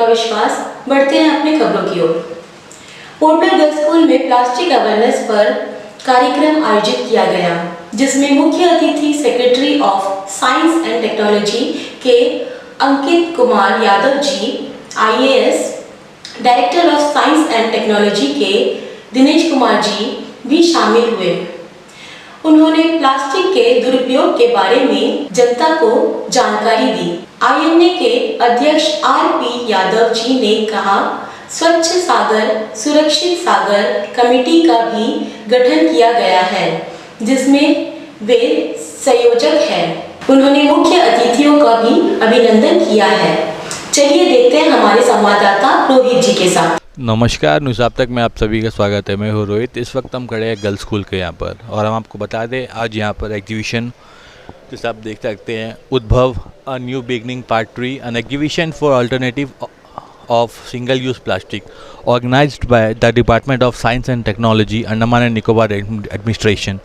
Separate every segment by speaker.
Speaker 1: विश्वास, बढ़ते हैं अपने खबरों की ओर। पोर्टल गर्ल्स स्कूल में प्लास्टिक अवेयरनेस पर कार्यक्रम आयोजित किया गया, जिसमें मुख्य अतिथि secretary of science and technology के Ankit Kumar Yadav ji, IAS, director of science and technology के दिनेश कुमार जी भी शामिल हुए। उन्होंने प्लास्टिक के दुरुपयोग के बारे में जनता को जानकारी दी। INA के अध्यक्ष RP यादव जी ने कहा, स्वच्छ सागर सुरक्षित सागर कमेटी का भी गठन किया गया है, जिसमें वे संयोजक हैं। उन्होंने मुख्य अतिथियों का भी अभिनंदन किया है। चलिए देखते हैं हमारे संवाददाता रोहित जी के साथ।
Speaker 2: नमस्कार, न्यूज़ आप तक में आप सभी का स्वागत है। मैं हूँ रोहित। इस वक्त हम खड़े हैं गर्ल्स स्कूल के यहाँ पर और हम आपको बता दें आज यहाँ पर एग्जीबिशन जैसे आप देख सकते हैं, Udbhav a new beginning part 3 an exhibition for alternative of single use plastic organised by the department of science and technology, Andaman and Nicobar administration.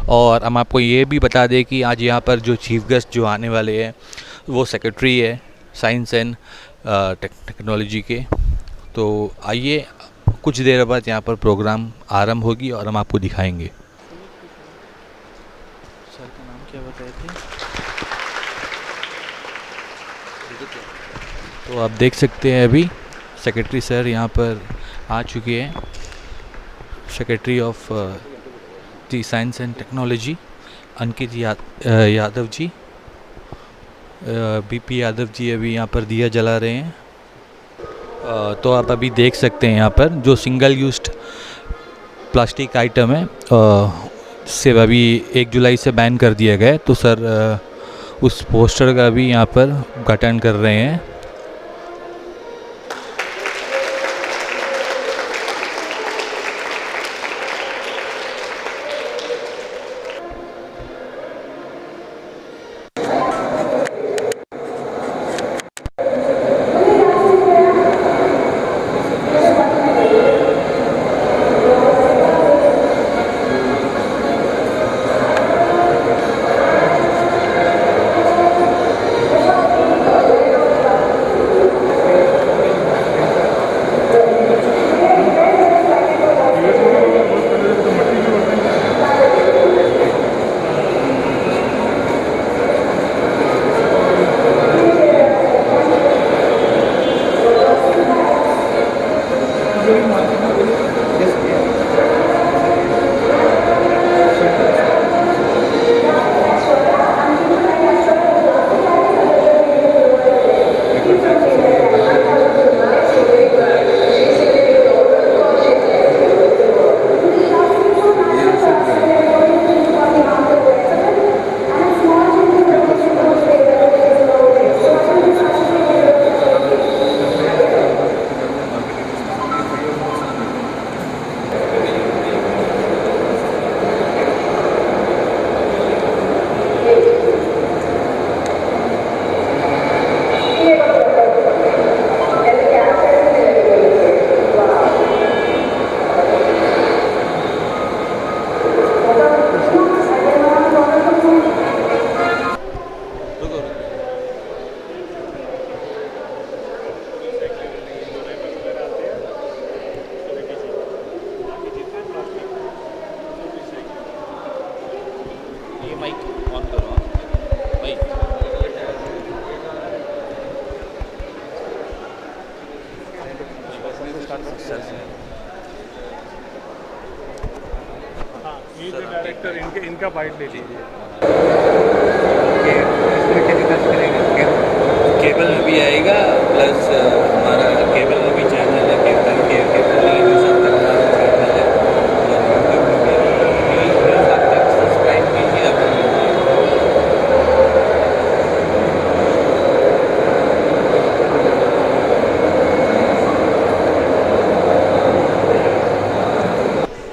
Speaker 2: और हम आपको ये भी बता दें कि आज यहाँ पर जो चीफ गेस्ट जो आने वाले हैं वो सेक्रेटरी है साइंस एंड टेक्नोलॉजी के। तो आइए कुछ देर बाद यहाँ पर प्रोग्राम आरंभ होगी और हम आपको दिखाएंगे। सर का नाम क्या बताए थे? तो आप देख सकते हैं अभी सेक्रेटरी सर यहाँ पर आ चुके हैं। Secretary of the science and technology Ankit Yadav ji, BP Yadav ji अभी यहाँ पर दिया जला रहे हैं। तो आप अभी देख सकते हैं यहाँ पर जो सिंगल यूज्ड प्लास्टिक आइटम है से अभी 1 जुलाई से बैन कर दिया गया है। तो सर उस पोस्टर का भी यहाँ पर उद्घाटन कर रहे हैं। ये माइक ऑन करो। माइक
Speaker 3: हाँ, ये जो डायरेक्टर इनका बाइट ले लीजिए।
Speaker 2: केबल में भी आएगा प्लस हमारा केबल में भी चैनल है, केबल न्यूज़ आप तक हमारा चैनल है और यूट्यूब में भी न्यूज़ आप तक सब्सक्राइब कीजिए आप।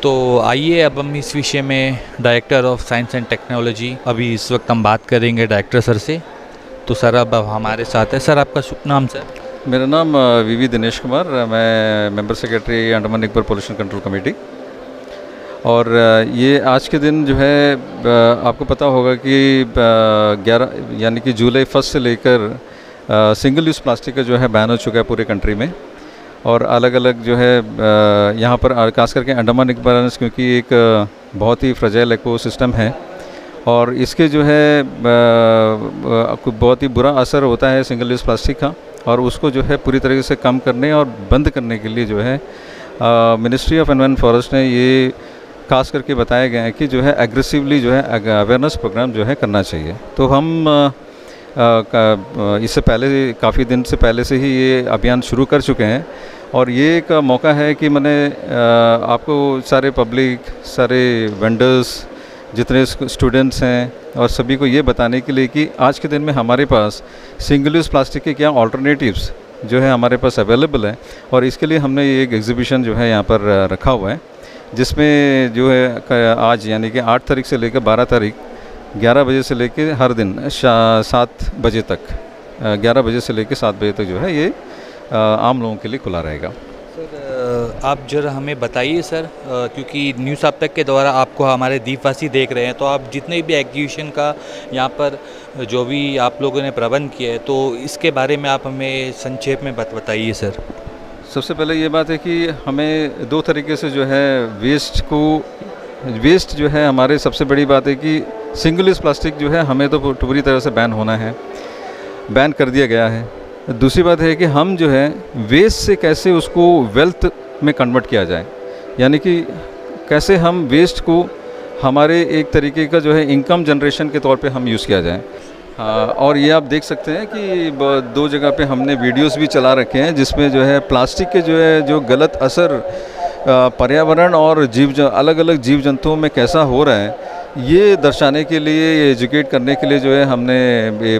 Speaker 2: तो आइए अब हम इस विषय में director of science and technology अभी इस वक्त हम बात करेंगे डायरेक्टर सर से। तो सर अब हमारे साथ है। सर आपका शुभ नाम सर?
Speaker 4: मेरा नाम VV दिनेश कुमार, मैं member secretary Andaman Nicobar pollution control committee. और ये आज के दिन जो है आपको पता होगा कि 11 यानी कि जुलाई 1 से लेकर सिंगल यूज़ प्लास्टिक का जो है बैन हो चुका है पूरे कंट्री में। और अलग अलग जो है यहाँ पर खास करके अंडमान निकोबार आइलैंड्स, क्योंकि एक बहुत ही फ्रेजाइल इकोसिस्टम है और इसके जो है बहुत ही बुरा असर होता है सिंगल यूज़ प्लास्टिक का, और उसको जो है पूरी तरीके से कम करने और बंद करने के लिए जो है मिनिस्ट्री ऑफ एनवायरनमेंट फॉरेस्ट ने ये खास करके बताया गया है कि जो है एग्रेसिवली जो है अवेयरनेस प्रोग्राम जो है करना चाहिए। तो हम इससे पहले काफ़ी दिन से पहले से ही ये अभियान शुरू कर चुके हैं, और ये एक मौका है कि मैंने आपको सारे पब्लिक, सारे वेंडर्स, जितने स्टूडेंट्स हैं और सभी को ये बताने के लिए कि आज के दिन में हमारे पास सिंगल यूज़ प्लास्टिक के क्या ऑल्टरनेटिव्स जो है हमारे पास अवेलेबल है। और इसके लिए हमने ये एक एग्जीबिशन जो है यहाँ पर रखा हुआ है, जिसमें जो है आज यानी कि 8 तारीख से लेकर 12 तारीख 11 बजे से लेकर हर दिन 7 बजे तक 11 बजे से लेकर 7 बजे तक जो है ये आम लोगों के लिए खुला रहेगा।
Speaker 2: सर आप जरा हमें बताइए सर, क्योंकि न्यूज़ अब तक के द्वारा आपको हमारे द्वीपवासी देख रहे हैं, तो आप जितने भी एग्जीबिशन का यहाँ पर जो भी आप लोगों ने प्रबंध किया है, तो इसके बारे में आप हमें संक्षेप में बताइए सर।
Speaker 4: सबसे पहले ये बात है कि हमें 2 तरीके से जो है वेस्ट जो है हमारे सबसे बड़ी बात है कि सिंगल यूज़ प्लास्टिक जो है हमें तो पूरी तरह से बैन होना है, बैन कर दिया गया है। दूसरी बात है कि हम जो है वेस्ट से कैसे उसको वेल्थ में कन्वर्ट किया जाए, यानी कि कैसे हम वेस्ट को हमारे एक तरीके का जो है इनकम जनरेशन के तौर पे हम यूज़ किया जाए। और ये आप देख सकते हैं कि 2 जगह पे हमने वीडियोस भी चला रखे हैं, जिसमें जो है प्लास्टिक के जो गलत असर पर्यावरण और अलग अलग जीव जंतुओं में कैसा हो रहा है, ये दर्शाने के लिए, ये एजुकेट करने के लिए जो है हमने ये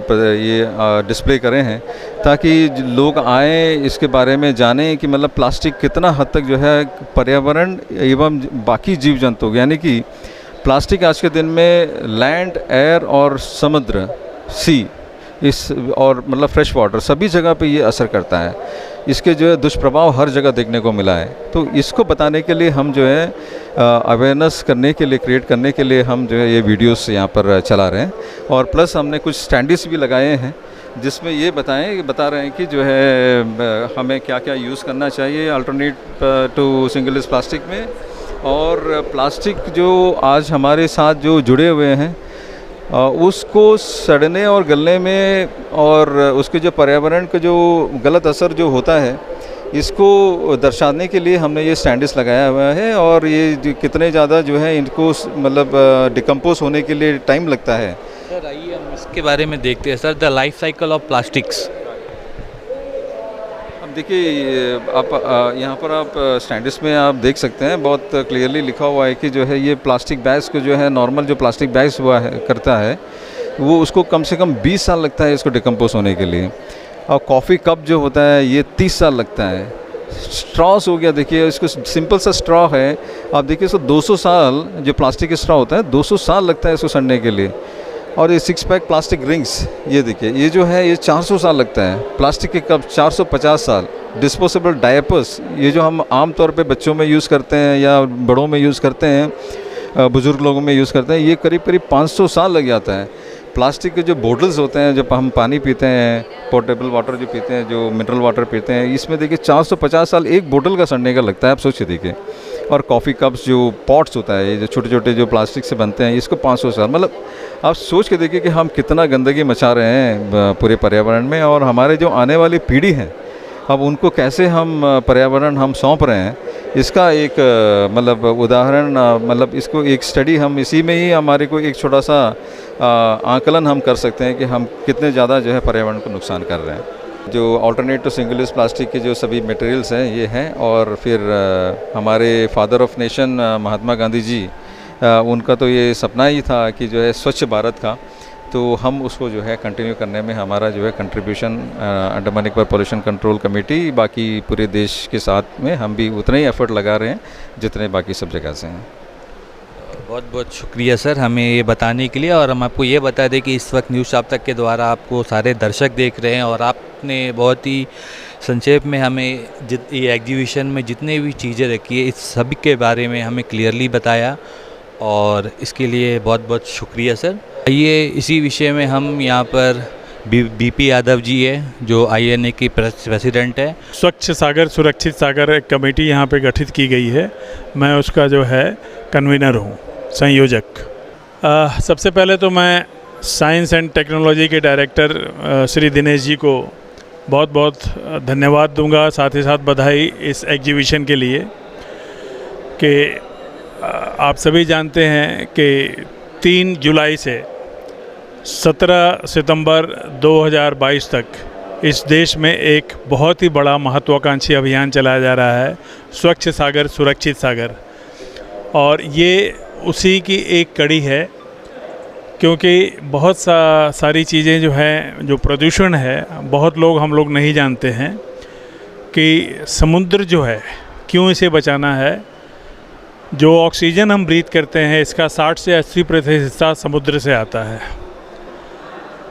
Speaker 4: डिस्प्ले करे हैं, ताकि लोग आएँ इसके बारे में जानें कि मतलब प्लास्टिक कितना हद तक जो है पर्यावरण एवं बाकी जीव जंतु, यानी कि प्लास्टिक आज के दिन में लैंड, एयर और समुद्र, सी, इस और मतलब फ्रेश वाटर सभी जगह पे ये असर करता है। इसके जो है दुष्प्रभाव हर जगह देखने को मिला है। तो इसको बताने के लिए हम जो है अवेयरनेस करने के लिए, क्रिएट करने के लिए हम जो है ये वीडियोस यहाँ पर चला रहे हैं, और प्लस हमने कुछ स्टैंडिस भी लगाए हैं जिसमें ये बता रहे हैं कि जो है हमें क्या क्या यूज़ करना चाहिए alternate to single use plastic में। और प्लास्टिक जो आज हमारे साथ जो जुड़े हुए हैं उसको सड़ने और गलने में और उसके जो पर्यावरण का जो गलत असर जो होता है, इसको दर्शाने के लिए हमने ये स्टैंडिस लगाया हुआ है। और ये कितने ज़्यादा जो है इनको मतलब डिकम्पोज होने के लिए टाइम लगता है।
Speaker 2: सर आइए हम इसके बारे में देखते हैं sir, the life cycle of plastics.
Speaker 4: अब देखिए आप यहाँ पर आप स्टैंडिस में आप देख सकते हैं, बहुत क्लियरली लिखा हुआ है कि जो है ये प्लास्टिक बैग्स को जो है नॉर्मल जो प्लास्टिक बैग्स हुआ है करता है वो उसको कम से कम 20 साल लगता है इसको डिकम्पोज होने के लिए। और कॉफ़ी कप जो होता है ये 30 साल लगता है। स्ट्रॉस हो गया, देखिए इसको सिंपल सा स्ट्रॉ है, आप देखिए इसको 200 साल जो प्लास्टिक का स्ट्रॉ होता है 200 साल लगता है इसको सड़ने के लिए। और ये 6 पैक प्लास्टिक रिंग्स ये देखिए, ये जो है ये 400 साल लगता है। प्लास्टिक के कप 450 साल। डिस्पोजेबल डायपर्स ये जो हम आम तौर पे बच्चों में यूज़ करते हैं या बड़ों में यूज़ करते हैं, बुज़ुर्ग लोगों में यूज़ करते हैं, ये करीब करीब 500 साल लग जाता है। प्लास्टिक के जो बोटल्स होते हैं, जब हम पानी पीते हैं, पोर्टेबल वाटर जो पीते हैं, जो मिनरल वाटर पीते हैं, इसमें देखिए 450 साल एक बोतल का सड़ने का लगता है, आप सोचिए देखिए। और कॉफ़ी कप्स जो पॉट्स होता है, ये जो छोटे छोटे जो प्लास्टिक से बनते हैं, इसको 500 साल। मतलब आप सोच के देखिए कि हम कितना गंदगी मचा रहे हैं पूरे पर्यावरण में, और हमारे जो आने वाली पीढ़ी है अब उनको कैसे हम पर्यावरण हम सौंप रहे हैं, इसका एक मतलब उदाहरण, मतलब इसको एक स्टडी हम इसी में ही हमारे को एक छोटा सा आकलन हम कर सकते हैं कि हम कितने ज़्यादा जो है पर्यावरण को नुकसान कर रहे हैं। जो alternate to single use plastic के जो सभी मटेरियल्स हैं ये हैं, और फिर हमारे father of nation Mahatma Gandhi ji, उनका तो ये सपना ही था कि जो है स्वच्छ भारत का, तो हम उसको जो है कंटिन्यू करने में हमारा जो है contribution Andaman Nicobar pollution control committee बाकी पूरे देश के साथ में हम भी उतने ही एफर्ट लगा रहे हैं जितने बाकी सब जगह से हैं।
Speaker 2: बहुत बहुत शुक्रिया सर हमें ये बताने के लिए। और हम आपको ये बता दें कि इस वक्त न्यूज़ आप तक के द्वारा आपको सारे दर्शक देख रहे हैं, और आपने बहुत ही संक्षेप में हमें ये एग्जीबिशन में जितने भी चीज़ें रखी है इस सभी के बारे में हमें क्लियरली बताया, और इसके लिए बहुत बहुत शुक्रिया सर। ये इसी विषय में हम यहाँ पर बीपी यादव जी है जो आईएनए की प्रेसिडेंट है।
Speaker 3: स्वच्छ सागर सुरक्षित सागर एक कमेटी यहाँ पे गठित की गई है, मैं उसका जो है कन्वीनर हूँ, संयोजक। सबसे पहले तो मैं साइंस एंड टेक्नोलॉजी के डायरेक्टर श्री दिनेश जी को बहुत बहुत धन्यवाद दूंगा, साथ ही साथ बधाई इस एग्जीबिशन के लिए कि आप सभी जानते हैं कि 3 जुलाई से 17 सितंबर 2022 तक इस देश में एक बहुत ही बड़ा महत्वाकांक्षी अभियान चलाया जा रहा है, स्वच्छ सागर सुरक्षित सागर। और ये उसी की एक कड़ी है, क्योंकि बहुत सारी चीज़ें जो हैं, जो प्रदूषण है, बहुत लोग हम लोग नहीं जानते हैं कि समुद्र जो है क्यों इसे बचाना है। जो ऑक्सीजन हम ब्रीथ करते हैं इसका 60 से 80% हिस्सा समुद्र से आता है,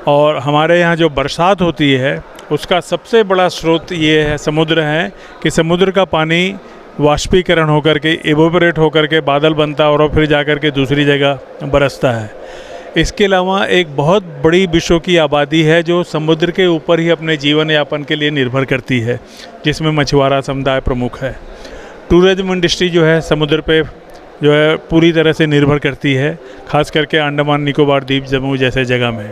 Speaker 3: और हमारे यहाँ जो बरसात होती है उसका सबसे बड़ा स्रोत ये है, समुद्र है, कि समुद्र का पानी वाष्पीकरण होकर के, इवोपरेट होकर के बादल बनता है और फिर जाकर के दूसरी जगह बरसता है। इसके अलावा एक बहुत बड़ी विश्व की आबादी है जो समुद्र के ऊपर ही अपने जीवन यापन के लिए निर्भर करती है, जिसमें मछुआरा समुदाय प्रमुख है। टूरिज्म इंडस्ट्री जो है समुद्र पे जो है पूरी तरह से निर्भर करती है, खास करके अंडमान निकोबार द्वीप समूह जैसे जगह में।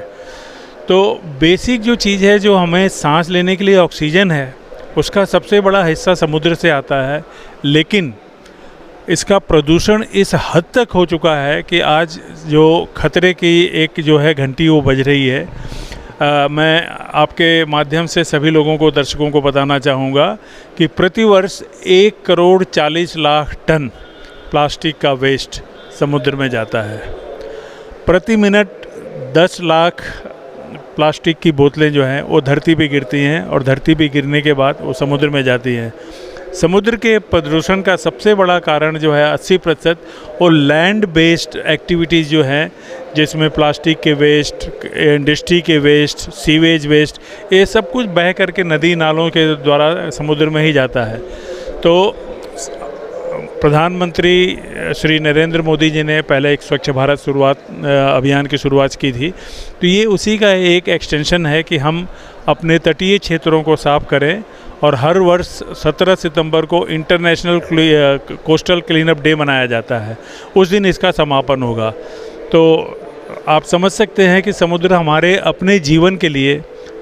Speaker 3: तो बेसिक जो चीज़ है, जो हमें सांस लेने के लिए ऑक्सीजन है, उसका सबसे बड़ा हिस्सा समुद्र से आता है। लेकिन इसका प्रदूषण इस हद तक हो चुका है कि आज जो खतरे की एक जो है घंटी वो बज रही है। मैं आपके माध्यम से सभी लोगों को, दर्शकों को बताना चाहूँगा कि प्रतिवर्ष 1,40,00,000 टन प्लास्टिक का वेस्ट समुद्र में जाता है। प्रति मिनट 10 लाख प्लास्टिक की बोतलें जो हैं वो धरती पे गिरती हैं, और धरती पे गिरने के बाद वो समुद्र में जाती हैं। समुद्र के प्रदूषण का सबसे बड़ा कारण जो है 80% वो लैंड बेस्ड एक्टिविटीज़ जो हैं, जिसमें प्लास्टिक के वेस्ट, इंडस्ट्री के वेस्ट, सीवेज वेस्ट, ये सब कुछ बह करके नदी नालों के द्वारा समुद्र में ही जाता है। तो प्रधानमंत्री श्री नरेंद्र मोदी जी ने पहले एक स्वच्छ भारत अभियान की शुरुआत की थी, तो ये उसी का एक एक्सटेंशन है कि हम अपने तटीय क्षेत्रों को साफ करें। और हर वर्ष 17 सितंबर को इंटरनेशनल कोस्टल क्लीनअप डे मनाया जाता है, उस दिन इसका समापन होगा। तो आप समझ सकते हैं कि समुद्र हमारे अपने जीवन के लिए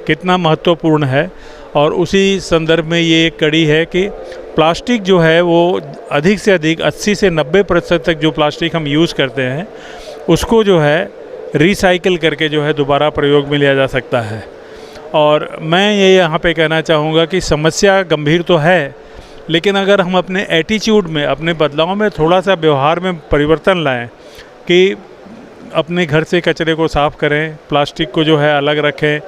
Speaker 3: कितना महत्वपूर्ण है। और उसी संदर्भ में ये एक कड़ी है कि प्लास्टिक जो है वो अधिक से अधिक 80 से 90% तक जो प्लास्टिक हम यूज़ करते हैं उसको जो है रिसाइकिल करके जो है दोबारा प्रयोग में लिया जा सकता है। और मैं ये यहाँ पे कहना चाहूँगा कि समस्या गंभीर तो है, लेकिन अगर हम अपने एटीट्यूड में, अपने बदलाव में थोड़ा सा व्यवहार में परिवर्तन लाएं कि अपने घर से कचरे को साफ़ करें, प्लास्टिक को जो है अलग रखें,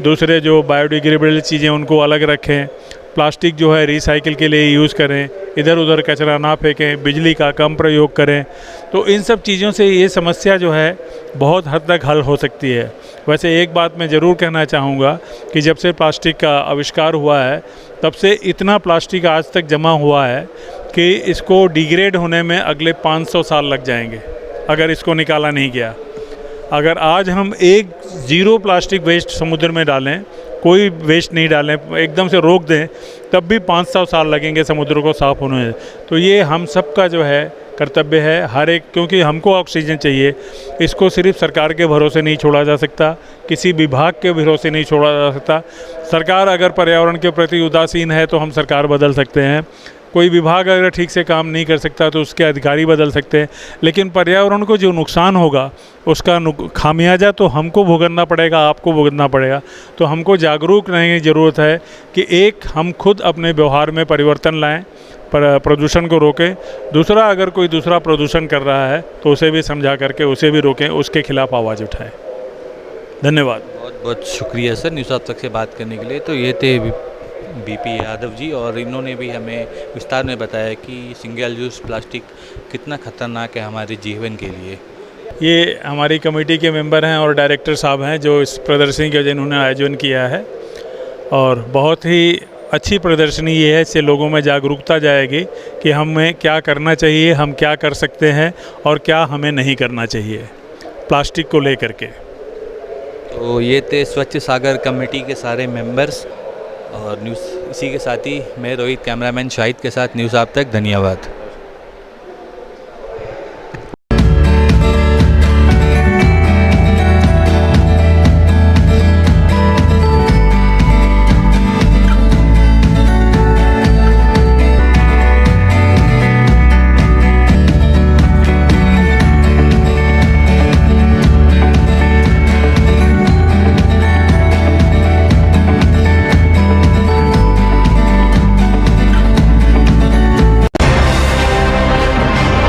Speaker 3: दूसरे जो बायोडिग्रेडेबल चीज़ें उनको अलग रखें, प्लास्टिक जो है रिसाइकिल के लिए यूज़ करें, इधर उधर कचरा ना फेंकें, बिजली का कम प्रयोग करें, तो इन सब चीज़ों से ये समस्या जो है बहुत हद तक हल हो सकती है। वैसे एक बात मैं ज़रूर कहना चाहूँगा कि जब से प्लास्टिक का आविष्कार हुआ है तब से इतना प्लास्टिक आज तक जमा हुआ है कि इसको डिग्रेड होने में अगले 500 साल लग जाएंगे अगर इसको निकाला नहीं गया। अगर आज हम एक ज़ीरो प्लास्टिक वेस्ट समुद्र में डालें, कोई वेस्ट नहीं डालें, एकदम से रोक दें, तब भी 500 साल लगेंगे समुद्र को साफ़ होने में। तो ये हम सब का जो है कर्तव्य है, हर एक, क्योंकि हमको ऑक्सीजन चाहिए, इसको सिर्फ सरकार के भरोसे नहीं छोड़ा जा सकता, किसी विभाग के भरोसे नहीं छोड़ा जा सकता। सरकार अगर पर्यावरण के प्रति उदासीन है तो हम सरकार बदल सकते हैं, कोई विभाग अगर ठीक से काम नहीं कर सकता तो उसके अधिकारी बदल सकते हैं, लेकिन पर्यावरण को जो नुकसान होगा उसका खामियाजा तो हमको भुगतना पड़ेगा, आपको भुगतना पड़ेगा। तो हमको जागरूक रहने की ज़रूरत है कि एक, हम खुद अपने व्यवहार में परिवर्तन लाएं, प्रदूषण को रोकें। दूसरा, अगर कोई दूसरा प्रदूषण कर रहा है तो उसे भी समझा करके उसे भी रोकें, उसके खिलाफ आवाज़ उठाएं। धन्यवाद।
Speaker 2: बहुत बहुत शुक्रिया सर न्यूज़ आप तक से बात करने के लिए। तो ये थे बीपी यादव जी, और इन्होंने भी हमें विस्तार में बताया कि सिंगल यूज़ प्लास्टिक कितना ख़तरनाक है हमारे जीवन के लिए।
Speaker 3: ये हमारी कमेटी के मेंबर हैं और डायरेक्टर साहब हैं जो इस प्रदर्शनी का जिन्होंने आयोजन किया है, और बहुत ही अच्छी प्रदर्शनी ये है। इससे लोगों में जागरूकता जाएगी कि हमें क्या करना चाहिए, हम क्या कर सकते हैं और क्या हमें नहीं करना चाहिए प्लास्टिक को लेकर के।
Speaker 2: तो ये थे स्वच्छ सागर कमेटी के सारे मेंबर्स और न्यूज़ इसी के साथ ही मैं रोहित कैमरामैन शाहिद के साथ न्यूज़ आप तक। धन्यवाद।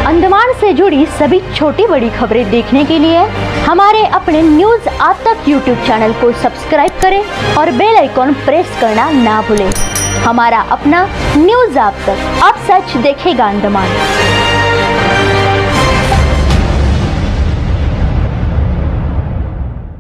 Speaker 5: अंडमान से जुड़ी सभी छोटी बड़ी खबरें देखने के लिए हमारे अपने न्यूज़ आप तक यूट्यूब चैनल को सब्सक्राइब करें और बेल आइकॉन प्रेस करना ना भूलें। हमारा अपना न्यूज़ आप तक, अब सच देखेगा अंडमान।